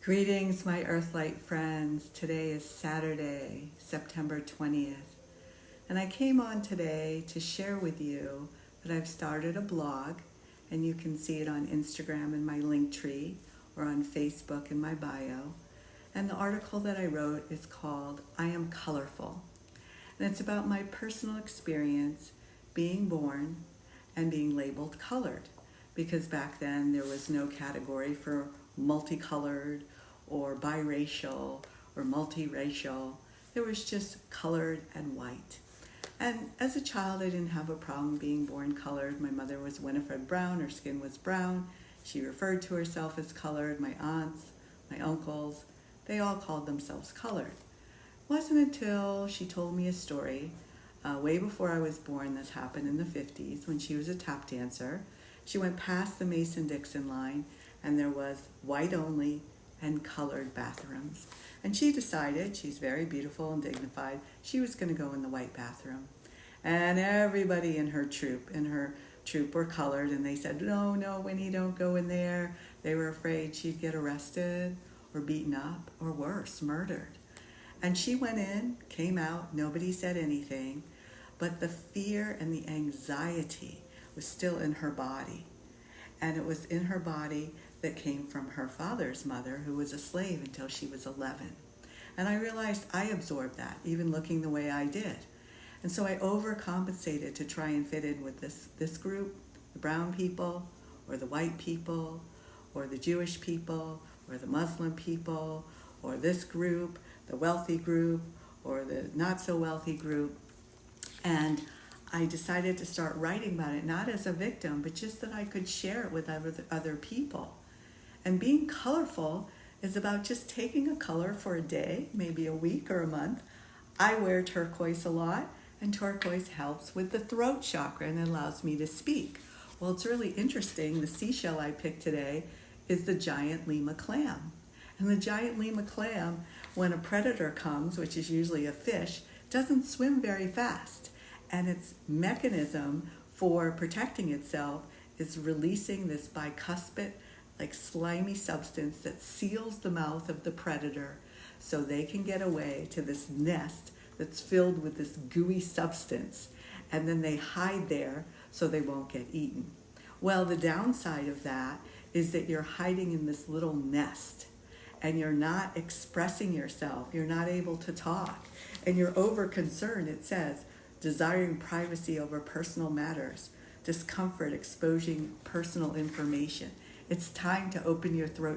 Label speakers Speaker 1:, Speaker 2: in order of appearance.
Speaker 1: Greetings, my Earthlight friends. Today is Saturday, September 20th, and I came on today to share with you that I've started a blog, and you can see it on Instagram in my link tree or on Facebook in my bio. And the article that I wrote is called I Am Colorful, and it's about my personal experience being born and being labeled colored, because back then there was no category for multicolored or biracial or multiracial. There was just colored and white. And as a child, I didn't have a problem being born colored. My mother was Winifred Brown. Her skin was brown. She referred to herself as colored. My aunts, my uncles, they all called themselves colored. It wasn't until she told me a story way before I was born. This happened in the 50s when she was a tap dancer. She went past the Mason-Dixon line, and there was white only and colored bathrooms. And she decided, she's very beautiful and dignified, she was going to go in the white bathroom. And everybody in her troop were colored, and they said, no, Winnie, don't go in there. They were afraid she'd get arrested or beaten up or worse, murdered. And she went in, came out, nobody said anything, but the fear and the anxiety was still in her body. And it was in her body that came from her father's mother, who was a slave until she was 11. And I realized I absorbed that, even looking the way I did. And so I overcompensated to try and fit in with this group, the brown people, or the white people, or the Jewish people, or the Muslim people, or this group, the wealthy group, or the not so wealthy group. And I decided to start writing about it, not as a victim, but just that I could share it with other people. And being colorful is about just taking a color for a day, maybe a week or a month. I wear turquoise a lot, and turquoise helps with the throat chakra and allows me to speak. Well, it's really interesting. The seashell I picked today is the giant lima clam. And the giant lima clam, when a predator comes, which is usually a fish, doesn't swim very fast. And its mechanism for protecting itself is releasing this bicuspid, like slimy substance that seals the mouth of the predator so they can get away to this nest that's filled with this gooey substance. And then they hide there so they won't get eaten. Well, the downside of that is that you're hiding in this little nest and you're not expressing yourself. You're not able to talk. And you're over concerned, it says, desiring privacy over personal matters, discomfort exposing personal information. It's time to open your throat